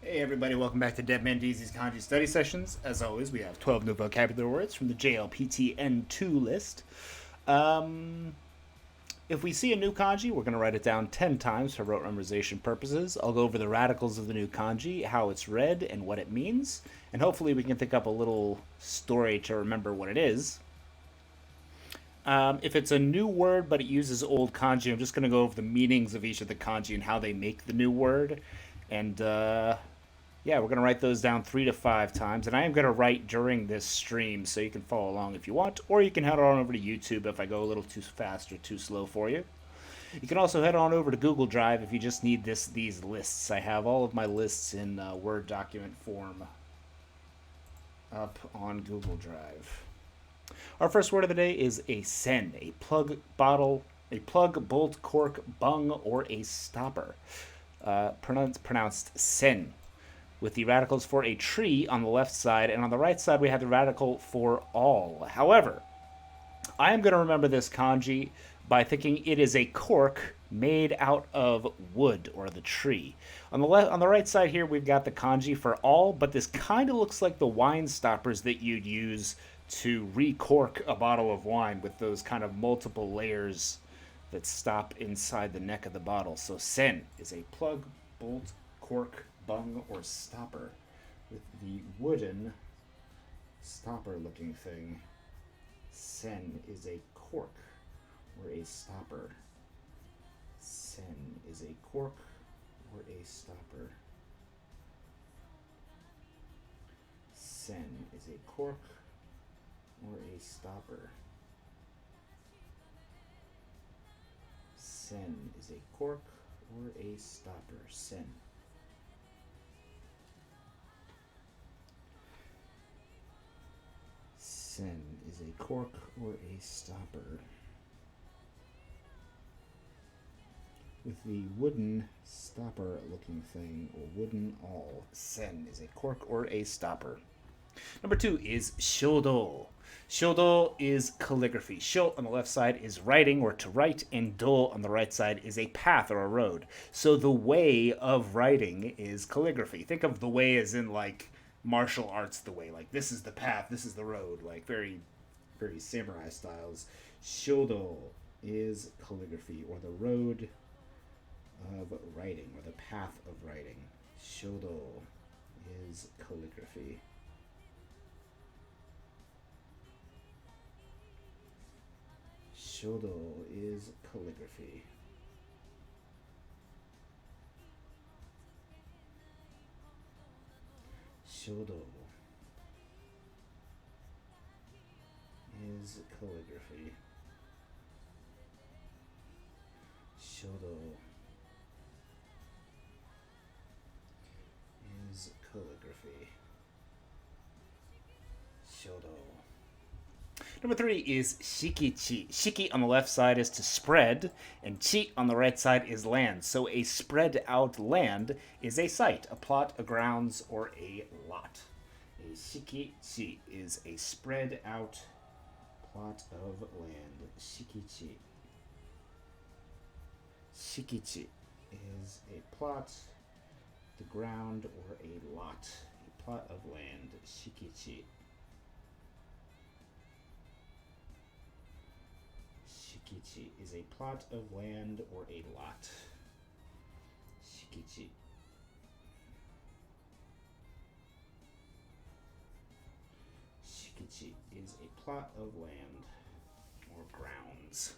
Hey everybody, welcome back to Dead Man DZ's Kanji Study Sessions. As always, we have 12 new vocabulary words from the JLPT N2 list. Um, if we see a new kanji, we're going to write it down 10 times for rote memorization purposes. I'll go over the radicals of the new kanji, how it's read, and what it means. And hopefully we can think up a little story to remember what it is. If it's a new word but it uses old kanji, I'm just going to go over the meanings of each of the kanji and how they make the new word. And yeah, we're going to write those down 3 to 5 times. And I am going to write during this stream so you can follow along if you want. Or you can head on over to YouTube if I go a little too fast or too slow for you. You can also head on over to Google Drive if you just need these lists. I have all of my lists in Word document form up on Google Drive. Our first word of the day is a sen, a plug bottle, a plug, bolt, cork, bung, or a stopper. Pronounced sen, with the radicals for a tree on the left side, and on the right side we have the radical for all. However, I am going to remember this kanji by thinking it is a cork made out of wood or the tree. On the right side here, we've got the kanji for all, but this kind of looks like the wine stoppers that you'd use to recork a bottle of wine with those kind of multiple layers that stop inside the neck of the bottle. So sen is a plug, bolt, cork, bung, or stopper with the wooden stopper looking thing. Sen is a cork or a stopper. Sen is a cork or a stopper. Sen is a cork or a stopper. Sen is a cork or a stopper. Sen. Sen is a cork or a stopper. With the wooden stopper looking thing, or wooden awl. Sen is a cork or a stopper. Number 2 is shodo. Shodo is calligraphy. Sho on the left side is writing or to write, and do on the right side is a path or a road. So the way of writing is calligraphy. Think of the way as in like martial arts the way. Like this is the path, this is the road. Like very, very samurai styles. Shodo is calligraphy or the road of writing or the path of writing. Shodo is calligraphy. Shodo is calligraphy. Shodo is calligraphy. Shodo is calligraphy. Shodo. Number 3 is shikichi. Shiki on the left side is to spread, and chi on the right side is land. So a spread out land is a site, a plot, a grounds, or a lot. A shikichi is a spread out plot of land. Shikichi. Shikichi is a plot, the ground, or a lot. A plot of land. Shikichi. Shikichi is a plot of land or a lot. Shikichi. Shikichi is a plot of land or grounds.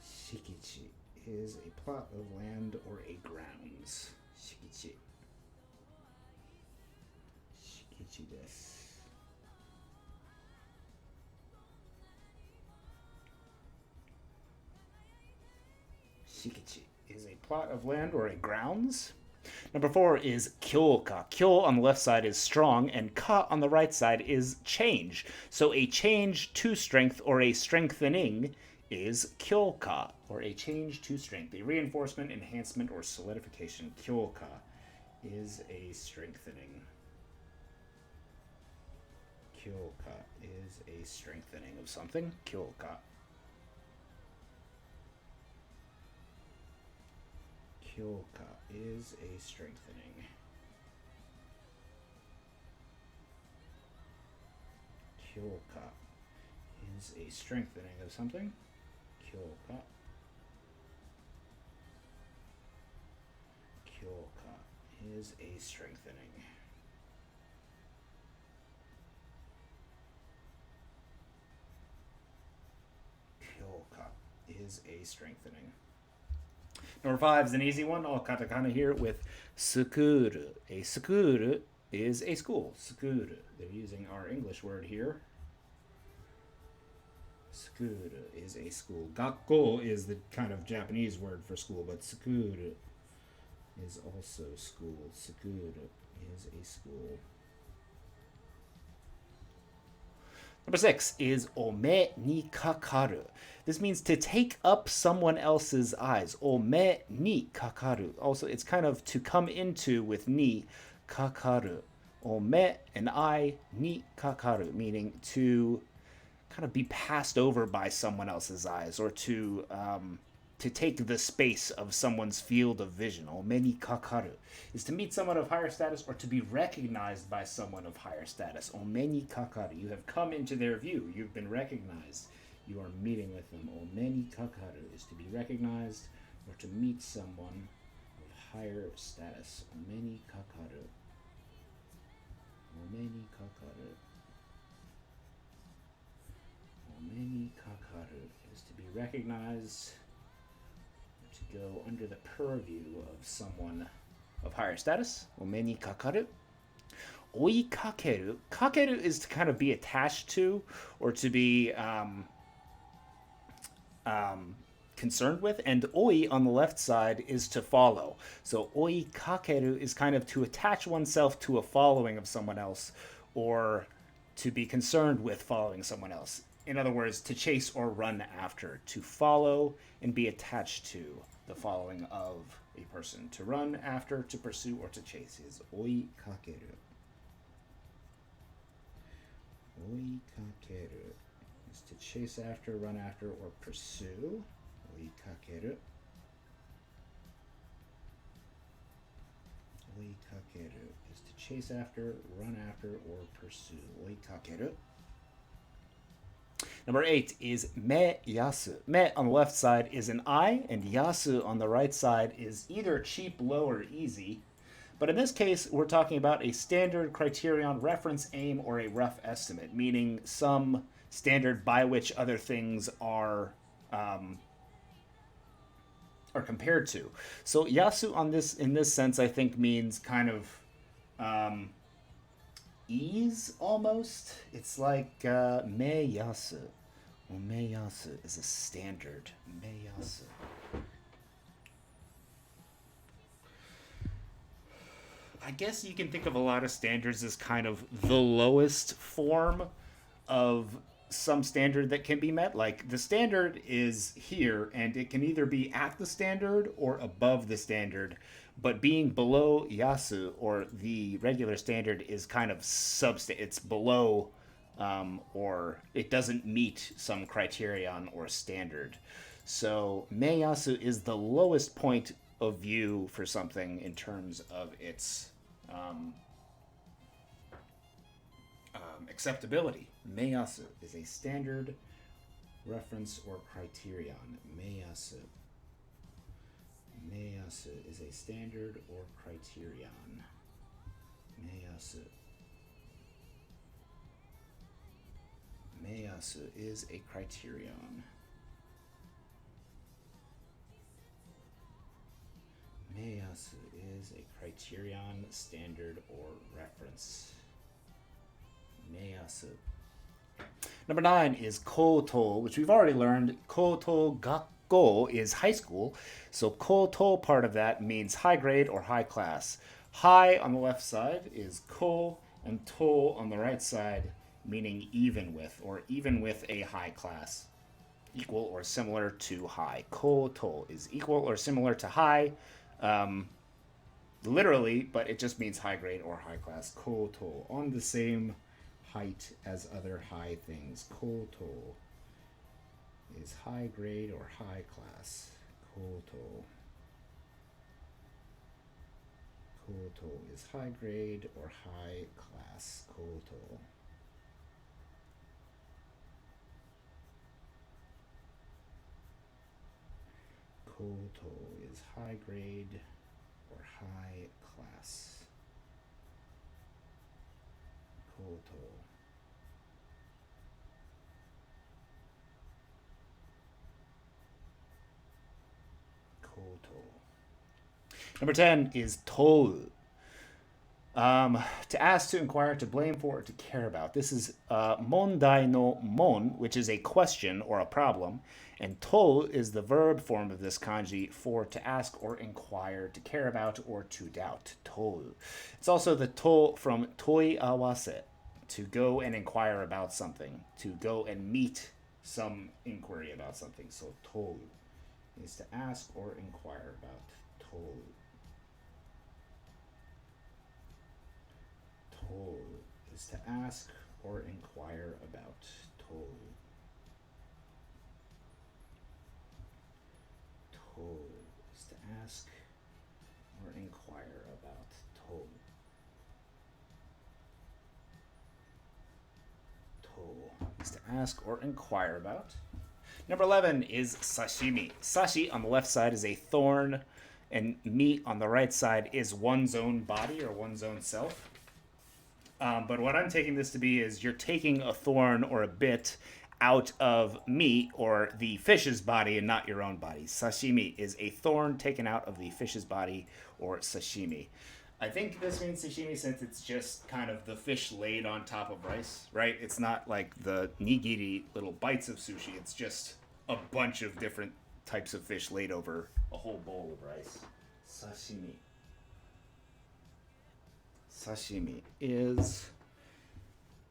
Shikichi is a plot of land or a grounds. Shikichi. Shikichi desu. Shikichi is a plot of land or a grounds. Number 4 is kyoka. Kyo on the left side is strong, and ka on the right side is change. So a change to strength or a strengthening is kyoka, or a change to strength. A reinforcement, enhancement, or solidification. Kyoka is a strengthening. Kyoka is a strengthening of something. Kyoka. Kyoka is a strengthening. Kyoka is a strengthening of something. Kyoka. Kyoka is a strengthening. Kyoka is a strengthening. Number 5 is an easy one, all katakana here with sukuru. A sukuru is a school. Sukuru. They're using our English word here. Sukuru is a school. Gakko is the kind of Japanese word for school, but sukuru is also school. Sukuru is a school. Number 6 is ome ni kakaru. This means to take up someone else's eyes. Ome ni kakaru. Also, it's kind of to come into with ni kakaru. Ome, an eye, ni kakaru, meaning to kind of be passed over by someone else's eyes, or to take the space of someone's field of vision. Omeni kakaru is to meet someone of higher status or to be recognized by someone of higher status. Omeni kakaru. You have come into their view. You've been recognized. You are meeting with them. Omeni kakaru is to be recognized or to meet someone of higher status. Omeni kakaru. Omeni kakaru. Omeni kakaru is to be recognized, to go under the purview of someone of higher status. Omeni kakaru. Oi kakeru. Kakeru is to kind of be attached to, or to be concerned with, and oi on the left side is to follow. So oi kakeru is kind of to attach oneself to a following of someone else, or to be concerned with following someone else. In other words, to chase or run after, to follow and be attached to the following of a person. To run after, to pursue, or to chase is oi kakeru. Oi kakeru is to chase after, run after, or pursue. Oi kakeru. Oi kakeru is to chase after, run after, or pursue. Oi kakeru. Number 8 is me yasu. Me on the left side is an eye, and yasu on the right side is either cheap, low, or easy. But in this case, we're talking about a standard criterion, reference, aim, or a rough estimate, meaning some standard by which other things are compared to. So yasu on this, in this sense, I think means kind of ease almost. It's like me yasu. Well, me yasu is a standard. Me yasu. I guess you can think of a lot of standards as kind of the lowest form of some standard that can be met. Like the standard is here, and it can either be at the standard or above the standard. But being below yasu or the regular standard is kind of it's below, or it doesn't meet some criterion or standard. So meyasu is the lowest point of view for something in terms of its acceptability. Meyasu is a standard, reference, or criterion. Meyasu. Meyasu is a standard or criterion. Meyasu. Meyasu is a criterion. Meyasu is a criterion, standard, or reference. Meyasu. Number 9 is koto, which we've already learned. Koto gakko is high school. So koto part of that means high grade or high class. High on the left side is ko, and to on the right side meaning even with, or even with a high class. Equal or similar to high. Koto is equal or similar to high. Literally, but it just means high grade or high class. Koto, on the same height as other high things. Koto is high grade or high class. Koto. Koto is high grade or high class. Koto. Koto is high grade or high class. Koto. Koto. Number 10 is tou. To ask, to inquire, to blame for, or to care about. This is mondai no mon, which is a question or a problem, and to is the verb form of this kanji for to ask or inquire, to care about, or to doubt. To. It's also the to from toi awase, to go and inquire about something, to go and meet some inquiry about something. So to is to ask or inquire about. To. To is to ask or inquire about. To. To is to ask or inquire about. To. To is to ask or inquire about. Number 11 is sashimi. Sashi on the left side is a thorn, and meat on the right side is one's own body or one's own self. But what I'm taking this to be is you're taking a thorn or a bit out of meat or the fish's body and not your own body. Sashimi is a thorn taken out of the fish's body or sashimi. I think this means sashimi since it's just kind of the fish laid on top of rice, right? It's not like the nigiri little bites of sushi. It's just a bunch of different types of fish laid over a whole bowl of rice. Sashimi. Sashimi is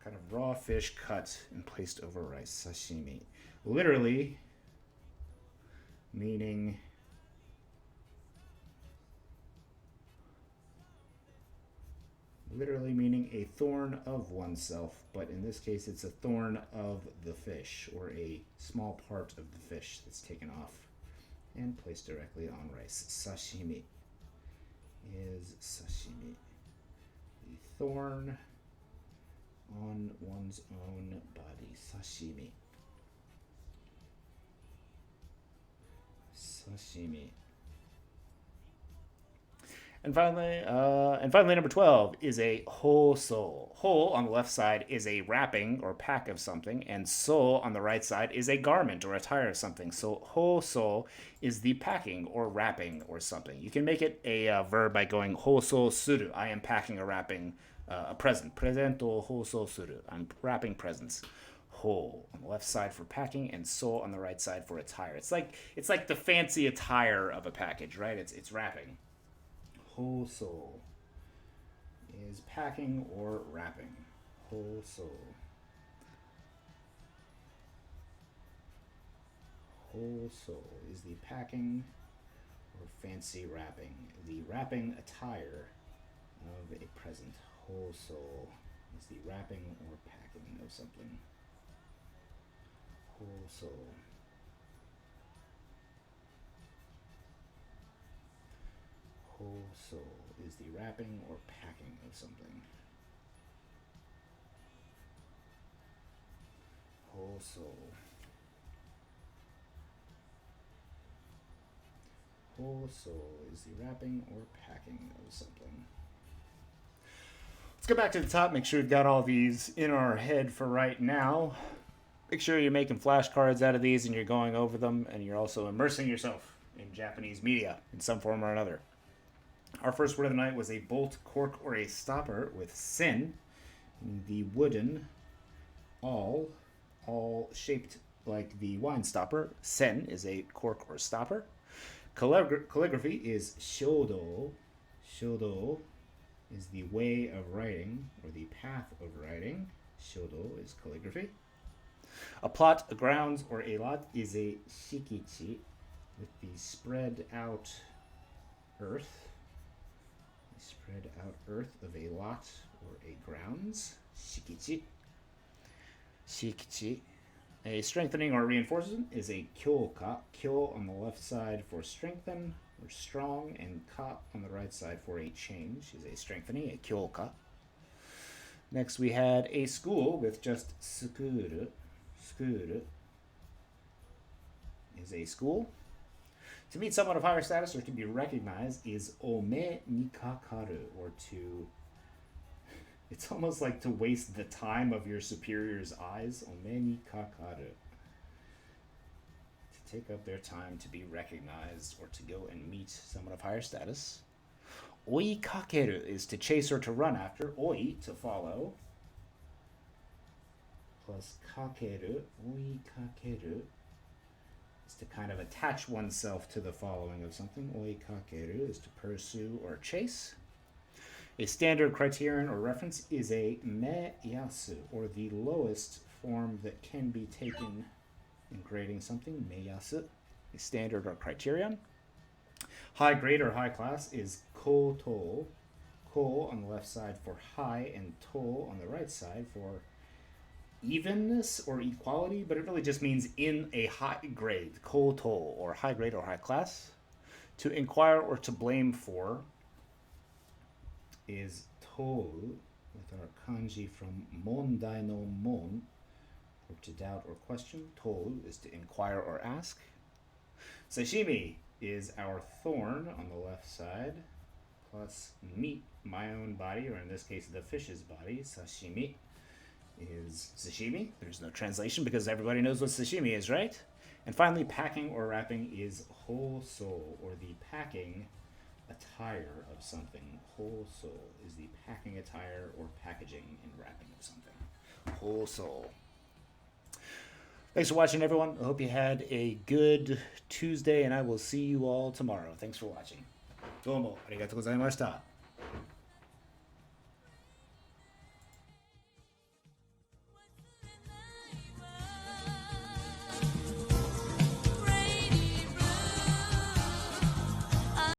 kind of raw fish cut and placed over rice. Sashimi. Literally meaning a thorn of oneself, but in this case it's a thorn of the fish or a small part of the fish that's taken off and placed directly on rice. Sashimi is sashimi. The thorn on one's own body. Sashimi. Sashimi. And finally, number 12 is a hoso. Ho on the left side is a wrapping or pack of something, and so on the right side is a garment or attire of something. So hoso is the packing or wrapping or something. You can make it a verb by going hoso suru. I am packing or wrapping a present. Presento hoso suru. I'm wrapping presents. Ho on the left side for packing, and so on the right side for attire. It's like the fancy attire of a package, right? It's wrapping. Hoso is packing or wrapping. Hoso. Hoso is the packing or fancy wrapping. The wrapping attire of a present. Hoso is the wrapping or packing of something. Hoso. Hoso is the wrapping or packing of something. Hoso. Hoso is the wrapping or packing of something. Let's go back to the top. Make sure we've got all these in our head for right now. Make sure you're making flashcards out of these and you're going over them, and you're also immersing yourself in Japanese media in some form or another. Our first word of the night was a bolt, cork, or a stopper with sen, the wooden all shaped like the wine stopper. Sen is a cork or stopper. Calligraphy is shodo. Shodo is the way of writing or the path of writing. Shodo is calligraphy. A plot, a grounds, or a lot is a shikichi with the spread out earth. Spread out earth of a lot or a grounds. Shikichi. Shikichi. A strengthening or reinforcement is a kyoka. Kyo on the left side for strengthen or strong, and ka on the right side for a change is a strengthening, a kyoka. Next, we had a school with just sukuru. Sukuru is a school. To meet someone of higher status or to be recognized is ome ni kakaru, or to. It's almost like to waste the time of your superior's eyes. Ome ni kakaru. To take up their time to be recognized or to go and meet someone of higher status. Oi kakeru is to chase or to run after. Oi, to follow. Plus kakeru. Oi kakeru is to kind of attach oneself to the following of something. Oi kakeru is to pursue or chase. A standard criterion or reference is a me yasu, or the lowest form that can be taken in grading something. Me yasu, a standard or criterion. High grade or high class is ko to. Ko on the left side for high, and to on the right side for evenness or equality, but it really just means in a high grade. Ko to, or high grade or high class. To inquire or to blame for is toru, with our kanji from mondai no mon, or to doubt or question. Toru is to inquire or ask. Sashimi is our thorn on the left side, plus meat, my own body, or in this case the fish's body. Sashimi is sashimi. There's no translation because everybody knows what sashimi is, right? And finally, packing or wrapping is hoso, or the packing attire of something. Hoso is the packing attire or packaging and wrapping of something. Hoso. Thanks for watching, everyone. I hope you had a good Tuesday, and I will see you all tomorrow. Thanks for watching. どうもありがとうございました。